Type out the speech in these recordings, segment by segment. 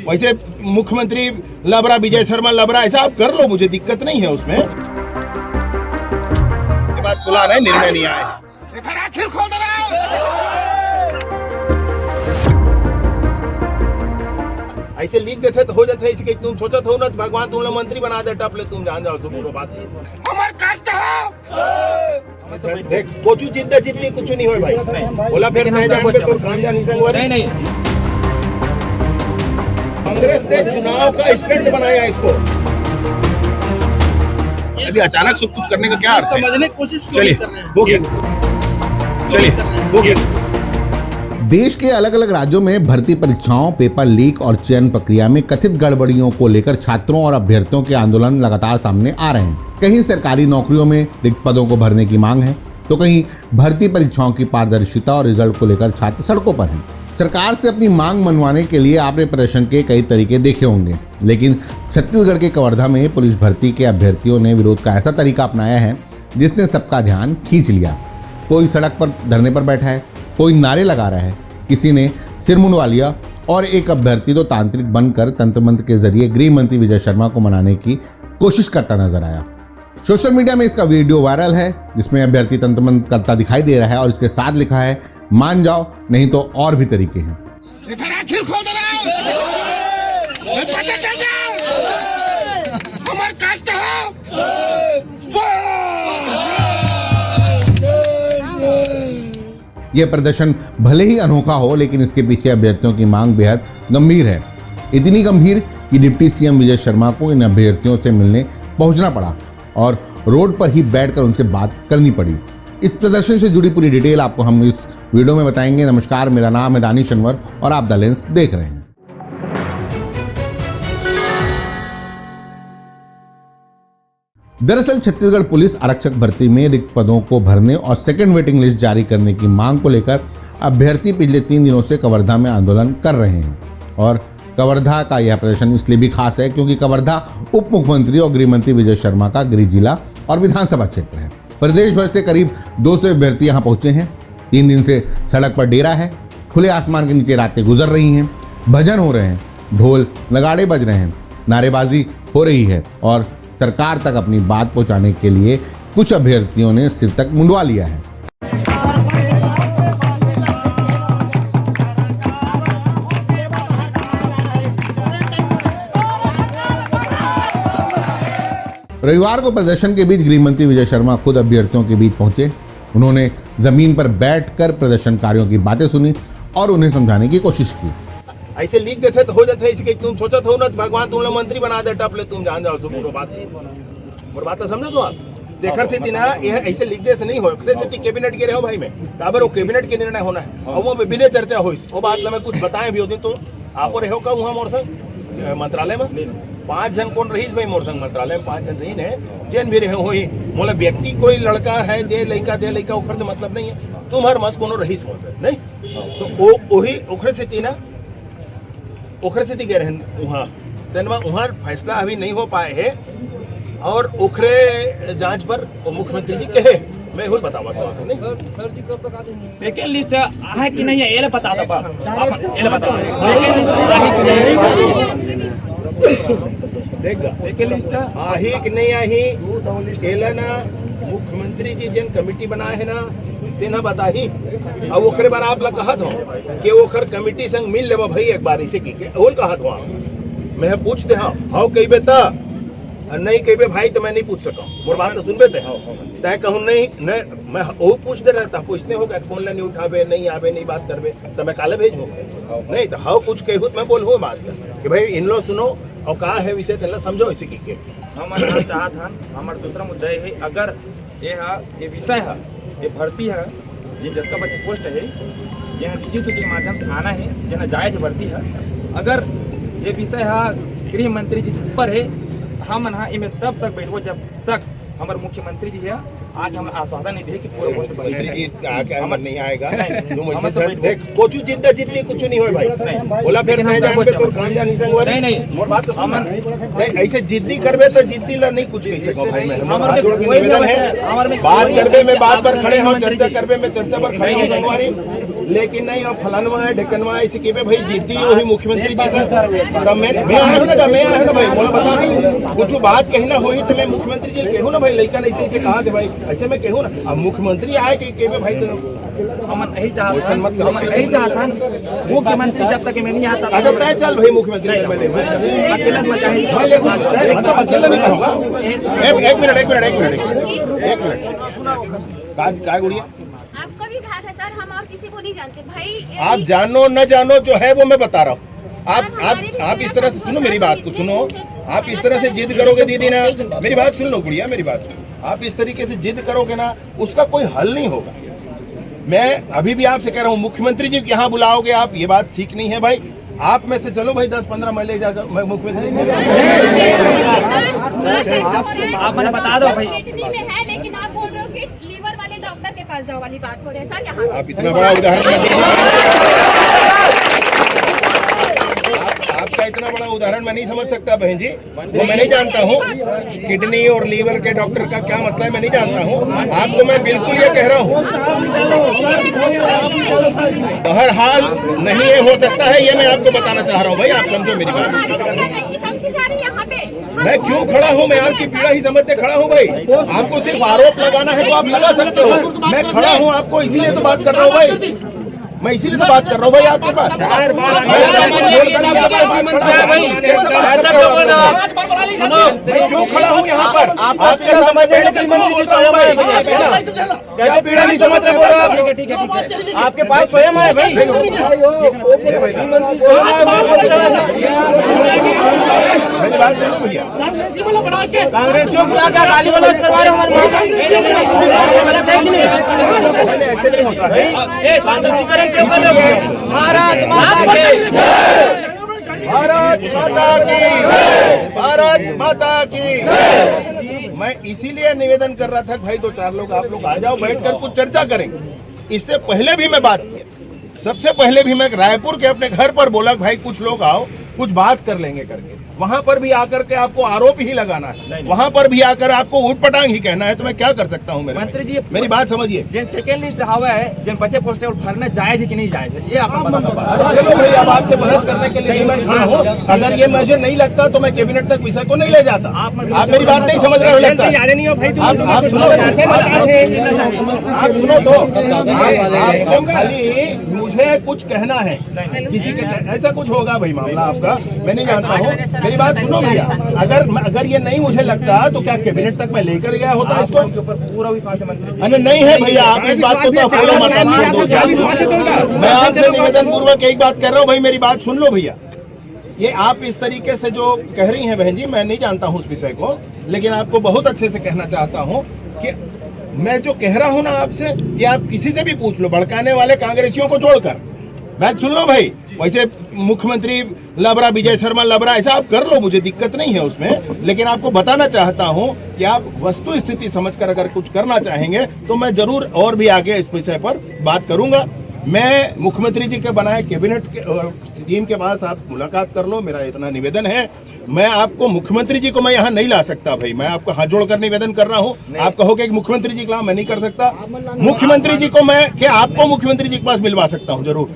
वैसे मुख्यमंत्री लबरा, विजय शर्मा लबरा, ऐसा आप कर लो, मुझे दिक्कत नहीं है उसमें। ये बात सुना नहीं, निर्णय नहीं आया। ऐसे लिख देते तो हो जाते, इसके तुम सोचत हो ना तो भगवान तुम लोग मंत्री बना दे टपले, तुम जान जाओ तो पूरा बात हमार कष्ट है। देख कोचू जिद्द जिद्दी कुछ नहीं हो भाई, बोला फिर नहीं जान पे तो काम जानी संगवारी नहीं। कांग्रेस ने चुनाव का स्टंट बनाया इसको, अभी अचानक सब कुछ करने का क्या अर्थ है? समझने की कोशिश चलिए हो गया, चलिए हो गया। देश के अलग अलग राज्यों में भर्ती परीक्षाओं, पेपर लीक और चयन प्रक्रिया में कथित गड़बड़ियों को लेकर छात्रों और अभ्यर्थियों के आंदोलन लगातार सामने आ रहे हैं। कहीं सरकारी नौकरियों में रिक्त पदों को भरने की मांग है, तो कहीं भर्ती परीक्षाओं की पारदर्शिता और रिजल्ट को लेकर छात्र सड़कों पर हैं। सरकार से अपनी मांग मनवाने के लिए आपने प्रदर्शन के कई तरीके देखे होंगे, लेकिन छत्तीसगढ़ के कवर्धा में पुलिस भर्ती के अभ्यर्थियों ने विरोध का ऐसा तरीका अपनाया है जिसने सबका ध्यान खींच लिया। कोई सड़क पर धरने पर बैठा है, कोई नारे लगा रहा है, किसी ने सिर मुंडवा लिया और एक अभ्यर्थी तो तांत्रिक बनकर तंत्र मंत्र के जरिए गृह मंत्री विजय शर्मा को मनाने की कोशिश करता नजर आया। सोशल मीडिया में इसका वीडियो वायरल है, जिसमें अभ्यर्थी तंत्र मंत्र करता दिखाई दे रहा है और इसके साथ लिखा है, मान जाओ नहीं तो और भी तरीके हैं। यह प्रदर्शन भले ही अनोखा हो, लेकिन इसके पीछे अभ्यर्थियों की मांग बेहद गंभीर है। इतनी गंभीर कि डिप्टी सीएम विजय शर्मा को इन अभ्यर्थियों से मिलने पहुंचना पड़ा और रोड पर ही बैठकर उनसे बात करनी पड़ी। इस प्रदर्शन से जुड़ी पूरी डिटेल आपको हम इस वीडियो में बताएंगे। नमस्कार, मेरा नाम है दानिश अनवर और आप द लेंस देख रहे हैं। दरअसल छत्तीसगढ़ पुलिस आरक्षक भर्ती में रिक्त पदों को भरने और सेकेंड वेटिंग लिस्ट जारी करने की मांग को लेकर अभ्यर्थी पिछले 3 दिनों से कवर्धा में आंदोलन कर रहे हैं। और कवर्धा का यह प्रदर्शन इसलिए भी खास है क्योंकि कवर्धा उप मुख्यमंत्री और गृह मंत्री विजय शर्मा का गृह जिला और विधानसभा क्षेत्र है। प्रदेश भर से करीब 200 अभ्यर्थी यहाँ पहुंचे हैं। 3 दिन से सड़क पर डेरा है, खुले आसमान के नीचे रातें गुजर रही हैं, भजन हो रहे हैं, ढोल नगाड़े बज रहे हैं, नारेबाजी हो रही है और सरकार तक अपनी बात पहुंचाने के लिए कुछ अभ्यर्थियों ने सिर तक मुंडवा लिया है। रविवार को प्रदर्शन के बीच गृह मंत्री विजय शर्मा खुद अभ्यर्थियों के बीच पहुंचे। उन्होंने जमीन पर बैठकर प्रदर्शनकारियों की बातें सुनी और उन्हें समझाने की कोशिश की। ऐसे लिख देते तो हो जाते, इसके तुम सोचत हो ना तो भगवान तुम लोग मंत्री बना दे टपले, तुम जान जाओ तो पूरा बात तो समझो तो आप देखर से ना, यह ऐसे लिख दे से नहीं हो। से कैबिनेट के रहे हो भाई में बराबर, वो कैबिनेट के निर्णय होना है और वो बिना चर्चा हो वो बात मैं कुछ बताएं भी होते तो आप रहो का वहाँ मोर संग मंत्रालय में 5 जन कौन रही भाई मोर संग मंत्रालय में 5 जन रही है, जैन भी रहे हो ही मोला व्यक्ति कोई लड़का है दे लड़का ओखर से मतलब नहीं है, तुम हर मस कोनो रहीस मोल नहीं तो वही ओखरे से तीना ओखरे से गए रहे वहाँ धनवा वहाँ फैसला अभी नहीं हो पाए है और ओखरे जांच पर मुख्यमंत्री जी कहे मैं हुल बतावा तो आपको नहीं सर जी कब तक आ जाएंगे? सेकंड लिस्ट है कि नहीं है ये बता दो आप ये बता सेकंड लिस्ट है कि नहीं देखगा सेकंड लिस्ट आही कि नहीं आही केला ना मुख्यमंत्री जी जन कमेटी बनाए है ना तेना बताही अब ओखरे बार आप लोग कहत हो कि ओखर कमेटी संग मिल लेबा भाई एक बार इसे की होल कहत हो मैं पूछते हाउ कही बेता नहीं कही भाई तो मैं नहीं पूछ सका मोर बात तो सुनबे तय कहूँ नहीं मैं वो पूछते रहता पूछते हो गए फोन नहीं उठावे नहीं आवे नहीं बात करवे तो मैं काले भेजो नहीं तो हाउ कुछ कहूँ मैं बोल हो बात कि भाई इन लो सुनो और कहा है विषय तेला समझो इसी की हमारा चाहत हन हमारा दूसरा मुद्दा है अगर ये विषय है ये भर्ती है जिन जगह बच्चे पोस्ट है जहाँ निजी सूची के माध्यम से आना है जहाँ जायज भर्ती है अगर ये विषय है गृह मंत्री जी से ऊपर है हम इनमें तब तक बैठो जब तक हमारे मुख्यमंत्री जी है आगे हमें आश्वासन नहीं दे कि पूरा पोस्ट मंत्री जी आके हमर नहीं आएगा तुम ऐसे देख कोचू जिद्द जिद्दी कुछ नहीं होए भाई बोला फिर नहीं जान पे तो काम जानी संगवा नहीं मोर बात तो सुन ऐसे जिद्दी करबे तो जिद्दी ला नहीं कुछ कह सको भाई मैं हमारा जोड़ के निवेदन है बात करबे में बात पर खड़े हो चर्चा करबे में चर्चा पर खड़े हो संगवारी लेकिन नहीं अब फलानवा है ढक्कनवा ऐसे के भाई जीती वही मुख्यमंत्री जी से तब मैं आया हूं ना भाई बोला बता कुछ बात कहना होई तो मैं मुख्यमंत्री जी कहूँ ना भाई लड़का नहीं ऐसे कहा थे भाई ऐसे मैं कहूँ ना अब मुख्यमंत्री आए कि भाई तो हम नहीं चाहता मुख्यमंत्री जब तक मैं नहीं आता अच्छा तय चल भाई मुख्यमंत्री मतलब अकेला नहीं करूँगा। एक मिनट क्या गुड़िया आपका भी बात है सर, हम और किसी को नहीं जानते भाई। आप जानो न जानो जो है वो मैं बता रहा हूँ। आप इस तरह से सुनो मेरी बात को सुनो। आप इस तरह से जिद करोगे दीदी ना, मेरी बात सुन लो गुड़िया मेरी बात सुनो। आप इस तरीके से जिद करोगे ना उसका कोई हल नहीं होगा। मैं अभी भी आपसे कह रहा हूँ मुख्यमंत्री जी यहाँ बुलाओगे आप, ये बात ठीक नहीं है भाई। आप में से चलो भाई 10-15 महिला जाकर मैं मुख्यमंत्री आप मैंने बता दो भाई किडनी में है, लेकिन आप बोल रहे हो कि लीवर वाले डॉक्टर के पास जाओ वाली बात हो रही है सर यहाँ। आप इतना बड़ा उदाहरण आपका इतना बड़ा उदाहरण मैं नहीं समझ सकता बहन जी। वो मैं नहीं जानता हूँ किडनी और लीवर के डॉक्टर का क्या मसला है, मैं नहीं जानता हूँ। आपको मैं बिल्कुल ये कह रहा हूँ बहरहाल नहीं ये हो सकता है, ये मैं आपको बताना चाह रहा हूँ भाई। आप समझो मेरी बात। मैं क्यों खड़ा हूँ, मैं आपकी पीड़ा ही समझते खड़ा हूँ भाई। आपको सिर्फ आरोप लगाना है तो आप लगा सकते हो। मैं खड़ा हूँ आपको इसीलिए तो बात कर रहा हूँ भाई। मैं इसीलिए तो बात कर रहा हूँ भाई आपके पास। मैं क्यों खड़ा हूँ यहाँ पर? आपके पीड़ा नहीं समझ रहे, आपके पास स्वयं आए भाई। मेरी बात सुनो भैया। कांग्रेसियों को क्या गाली गलौज करवा रहे हो गलत है कि नहीं? ऐसे नहीं होता है। भारत माता की भारत माता की भारत माता की। मैं इसीलिए निवेदन कर रहा था भाई 2-4 लोग आप लोग आ जाओ, बैठकर कुछ चर्चा करेंगे। इससे पहले भी मैं बात की, सबसे पहले भी मैं रायपुर के अपने घर पर बोला भाई कुछ लोग आओ कुछ बात कर लेंगे करके। वहां पर भी आकर के आपको आरोप ही लगाना है, वहां पर भी आकर आपको ऊट पटांग ही कहना है, तो मैं क्या कर सकता हूं? मंत्री जी मेरी बात समझिए। जिन सेकेंड लिस्ट हवा है जिन बच्चे पोस्टे भरना जायज है कि नहीं जायज है, ये आप चलो भाई अब आपसे बहस करने के लिए मैं खड़ा हूँ। अगर ये मुझे नहीं लगता तो मैं कैबिनेट तक विषय को नहीं ले जाता। आप मेरी बात नहीं समझ रहे हो लगता है। आप सुनो तो आपको खाली मुझे कुछ कहना है, किसी के ऐसा कुछ होगा भाई मामला आपका, मैं नहीं जानता हूँ। मेरी बात सुनो भैया। अगर ये नहीं मुझे लगता तो क्या कैबिनेट तक मैं लेकर गया होता इसको? पूरा विश्वास है मंत्री जी। अरे नहीं है भैया, आप इस बात को तो अपोलो मत। मैं आपसे निवेदन पूर्वक एक बात कर रहा हूँ भाई, मेरी बात सुन लो भैया। ये आप इस तरीके से जो कह रही हैं बहन जी, मैं नहीं जानता हूँ उस विषय को, लेकिन आपको बहुत अच्छे से कहना चाहता हूँ कि मैं जो कह रहा हूँ ना आपसे, ये आप किसी से भी पूछ लो, भड़काने वाले कांग्रेसियों को छोड़कर। बात सुन लो भाई। वैसे मुख्यमंत्री लबरा, विजय शर्मा लबरा, ऐसा आप कर लो, मुझे दिक्कत नहीं है उसमें, लेकिन आपको बताना चाहता हूं कि आप वस्तु स्थिति समझकर अगर कुछ करना चाहेंगे तो मैं जरूर और भी आगे इस विषय पर बात करूंगा। मैं मुख्यमंत्री जी के बनाए कैबिनेट के टीम के पास आप मुलाकात कर लो, मेरा इतना निवेदन है। मैं आपको मुख्यमंत्री जी को मैं यहाँ नहीं ला सकता भाई, मैं आपको हाथ जोड़कर निवेदन कर रहा हूँ। आप कहोगे कि मुख्यमंत्री जी के मैं नहीं कर सकता, मुख्यमंत्री जी को मैं क्या आपको मुख्यमंत्री जी के पास मिलवा सकता हूँ, जरूर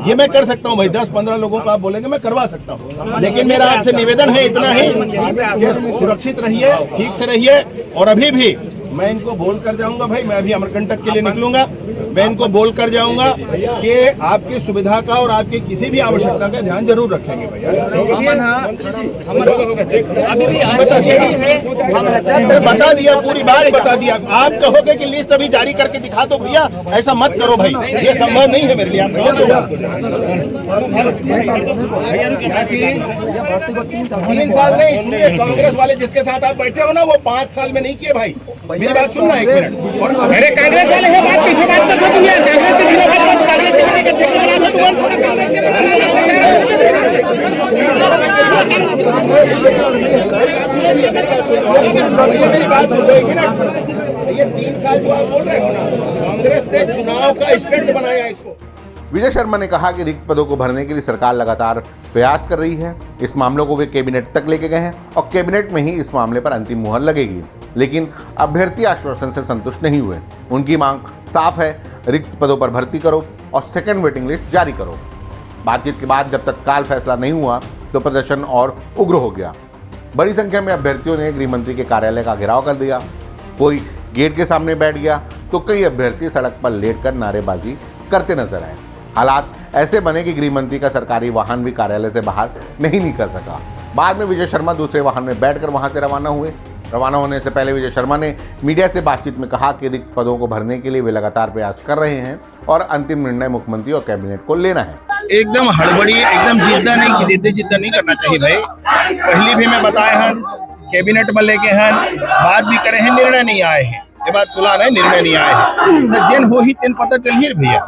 ये मैं कर सकता हूँ भाई। 10-15 लोगों को आप बोलेंगे मैं करवा सकता हूँ, लेकिन मेरा आपसे निवेदन है इतना ही कि सुरक्षित रहिए, ठीक से रहिए। और अभी भी मैं इनको बोल कर जाऊंगा भाई, मैं अभी अमरकंटक के लिए निकलूंगा, मैं इनको बोल कर जाऊंगा कि आपकी सुविधा का और आपकी किसी भी आवश्यकता का ध्यान जरूर रखेंगे भैया। बता दिया, पूरी बात बता दिया। आप कहोगे कि लिस्ट अभी जारी करके दिखा दो भैया, ऐसा मत करो भाई, ये संभव नहीं है मेरे लिए। आप समझ लो 3 साल नहीं, सुनिए कांग्रेस वाले जिसके साथ आप बैठे हो ना वो 5 साल में नहीं किए भाई। मेरी बात सुनना एक मिनट। अरे कांग्रेस वाले है बात किसी बात पर खत्म है, कांग्रेस के दिनों बाद कांग्रेस के अध्यक्ष बना दो, तुरंत कांग्रेस के मेरी बात सुनो एक मिनट। ये 3 साल जो आप बोल रहे हो ना, कांग्रेस ने चुनाव का स्टंट बनाया इसको। विजय शर्मा ने कहा कि रिक्त पदों को भरने के लिए सरकार लगातार प्रयास कर रही है। इस मामले को वे कैबिनेट तक लेके गए हैं और कैबिनेट में ही इस मामले पर अंतिम मुहर लगेगी, लेकिन अभ्यर्थी आश्वासन से संतुष्ट नहीं हुए। उनकी मांग साफ है, रिक्त पदों पर भर्ती करो, और सेकंड वेटिंग लिस्ट जारी करो। बातचीत के बाद जब तत्काल फैसला नहीं हुआ तो प्रदर्शन और उग्र हो गया। बड़ी संख्या में अभ्यर्थियों ने गृह मंत्री के कार्यालय का घेराव कर दिया। कोई गेट के सामने बैठ गया तो कई अभ्यर्थी सड़क पर लेटकर नारेबाजी करते नजर आए। हालात ऐसे बने कि गृह मंत्री का सरकारी वाहन भी कार्यालय से बाहर नहीं निकल सका। बाद में विजय शर्मा दूसरे वाहन में बैठकर वहां से रवाना हुए। रवाना होने से पहले विजय शर्मा ने मीडिया से बातचीत में कहा कि रिक्त पदों को भरने के लिए वे लगातार प्रयास कर रहे हैं और अंतिम निर्णय मुख्यमंत्री और कैबिनेट को लेना है। एकदम हड़बड़ी, एकदम जिद्दा नहीं करना चाहिए भाई। पहली भी मैं बताया हन, कैबिनेट में लेके हन, बात भी करे हैं, निर्णय नहीं आए हैं। ये बात सुना है, निर्णय नहीं आए हैं तो जेन हो ही तेन पता चलिए भैया।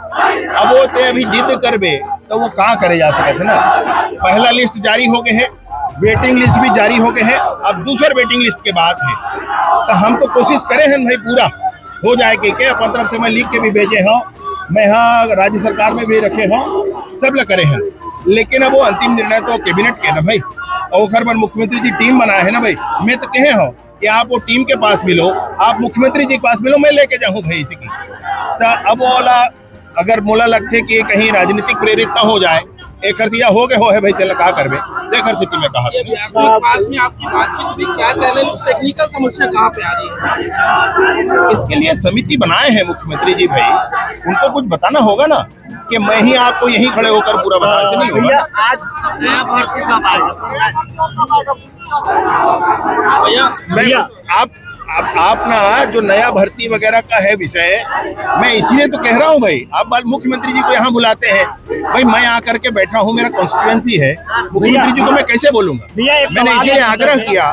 अब वो ते अभी जिद करबे तो वो कहाँ करे जा सकते ना। पहला लिस्ट जारी हो गए है, वेटिंग लिस्ट भी जारी हो गए हैं, अब दूसर वेटिंग लिस्ट के बाद है। तो हम तो कोशिश करे हैं भाई पूरा हो जाए कि अपन तरफ से मैं लिख के भी भेजे हूँ, मैं यहाँ राज्य सरकार में भी रखे हूँ, सब लोग करे हैं। लेकिन अब वो अंतिम निर्णय तो कैबिनेट के ना भाई, और घर पर मुख्यमंत्री जी टीम बनाए है ना भाई। मैं तो कहे हूँ कि आप वो टीम के पास मिलो, आप मुख्यमंत्री जी के पास मिलो, मैं लेके जाऊँ भाई इसी की। तो अब वो वाला अगर मोला लगते कि कहीं राजनीतिक प्रेरित ना हो जाए, एक खर्चिया हो गए हो है भाई, तेला का करबे देखर स्थिति में कहा पास में आपकी बातचीत हुई, क्या कह रहे हैं, टेक्निकल समस्या कहाँ पे आ रही है? इसके लिए समिति बनाए हैं मुख्यमंत्री जी भाई, उनको कुछ बताना होगा ना कि मैं ही आपको यहीं खड़े होकर पूरा बता, ऐसे नहीं होगा। आज नया भर्ती कब मैं आप ना जो नया भर्ती वगैरह का है विषय, मैं इसलिए तो कह रहा हूँ भाई। आप मुख्यमंत्री जी को यहाँ बुलाते हैं भाई, मैं आकर के बैठा हूँ, मेरा कॉन्स्टिट्यूएंसी है, मुख्यमंत्री जी को मैं कैसे बोलूंगा। मैंने इसलिए आग्रह किया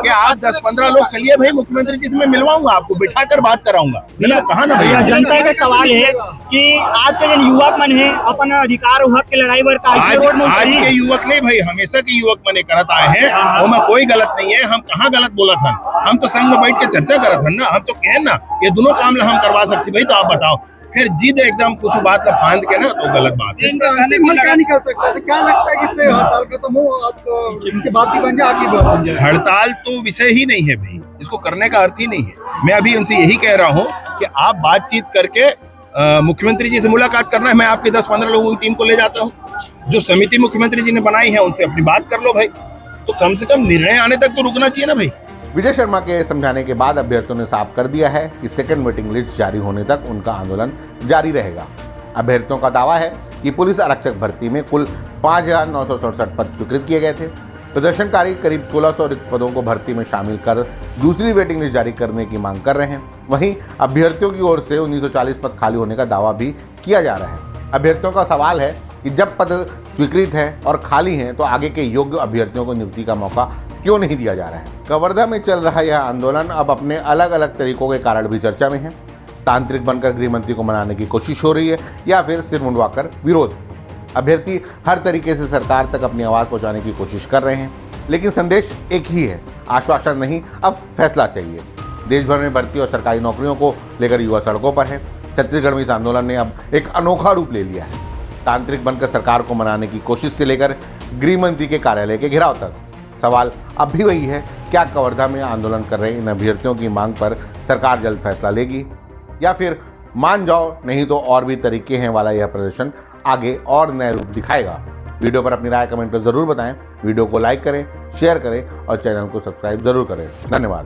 कि आप 10-15 लोग चलिए भाई, मुख्यमंत्री जी से मैं मिलवाऊंगा, आपको बिठा कर बात कराऊंगा। मैंने कहा ना भैया, जनता का सवाल है कि आज के जो युवक मन है अपन अधिकार और हक की लड़ाई पर आज के युवक नहीं भाई, हमेशा के युवक मैंने करत आए हैं, वो में कोई गलत नहीं है। हम कहाँ गलत बोला था, हम तो संग में बैठ के चर्चा करा था ना। हम तो कहे ना ये दोनों काम हम करवा सकते भाई, तो आप बताओ। फिर जिद एकदम कुछ बात फांद के ना, तो गलत बात है। क्या निकल सकता है, क्या लगता है कि इससे हड़ताल खत्म हो, आपको इनकी बात भी बन जाए, आपकी बात बन जाए? हड़ताल तो विषय ही नहीं है भाई, इसको करने का अर्थ ही नहीं है। मैं अभी उनसे यही कह रहा हूँ कि आप बातचीत करके मुख्यमंत्री जी से मुलाकात करना है, मैं आपके 10-15 लोगों की टीम को ले जाता हूँ। जो समिति मुख्यमंत्री जी ने बनाई है उनसे अपनी बात कर लो भाई, तो कम से कम निर्णय आने तक तो रुकना चाहिए ना भाई। विजय शर्मा के समझाने के बाद अभ्यर्थियों ने साफ कर दिया है कि सेकंड वेटिंग लिस्ट जारी होने तक उनका आंदोलन जारी रहेगा। अभ्यर्थियों का दावा है कि पुलिस आरक्षक भर्ती में कुल 5,967 पद स्वीकृत किए गए थे। प्रदर्शनकारी करीब 1,600 रिक्त पदों को भर्ती में शामिल कर दूसरी वेटिंग लिस्ट जारी करने की मांग कर रहे हैं। वहीं अभ्यर्थियों की ओर से 1940 पद खाली होने का दावा भी किया जा रहा है। अभ्यर्थियों का सवाल है कि जब पद स्वीकृत है और खाली हैं तो आगे के योग्य अभ्यर्थियों को नियुक्ति का मौका क्यों नहीं दिया जा रहा है। कवर्धा में चल रहा यह आंदोलन अब अपने अलग अलग तरीकों के कारण भी चर्चा में है। तांत्रिक बनकर गृह मंत्री को मनाने की कोशिश हो रही है या फिर सिर मुंडवाकर विरोध। अभ्यर्थी हर तरीके से सरकार तक अपनी आवाज़ पहुंचाने की कोशिश कर रहे हैं, लेकिन संदेश एक ही है, आश्वासन नहीं, अब फैसला चाहिए। देश भर में भर्ती और सरकारी नौकरियों को लेकर युवा सड़कों पर है। छत्तीसगढ़ में इस आंदोलन ने अब एक अनोखा रूप ले लिया है। तांत्रिक बनकर सरकार को मनाने की कोशिश से लेकर गृह मंत्री के कार्यालय के घेराव तक। सवाल अब भी वही है, क्या कवर्धा में आंदोलन कर रहे इन अभ्यर्थियों की मांग पर सरकार जल्द फैसला लेगी या फिर मान जाओ नहीं तो और भी तरीके हैं वाला यह प्रदर्शन आगे और नए रूप दिखाएगा। वीडियो पर अपनी राय कमेंट कर जरूर बताएं। वीडियो को लाइक करें, शेयर करें और चैनल को सब्सक्राइब जरूर करें। धन्यवाद।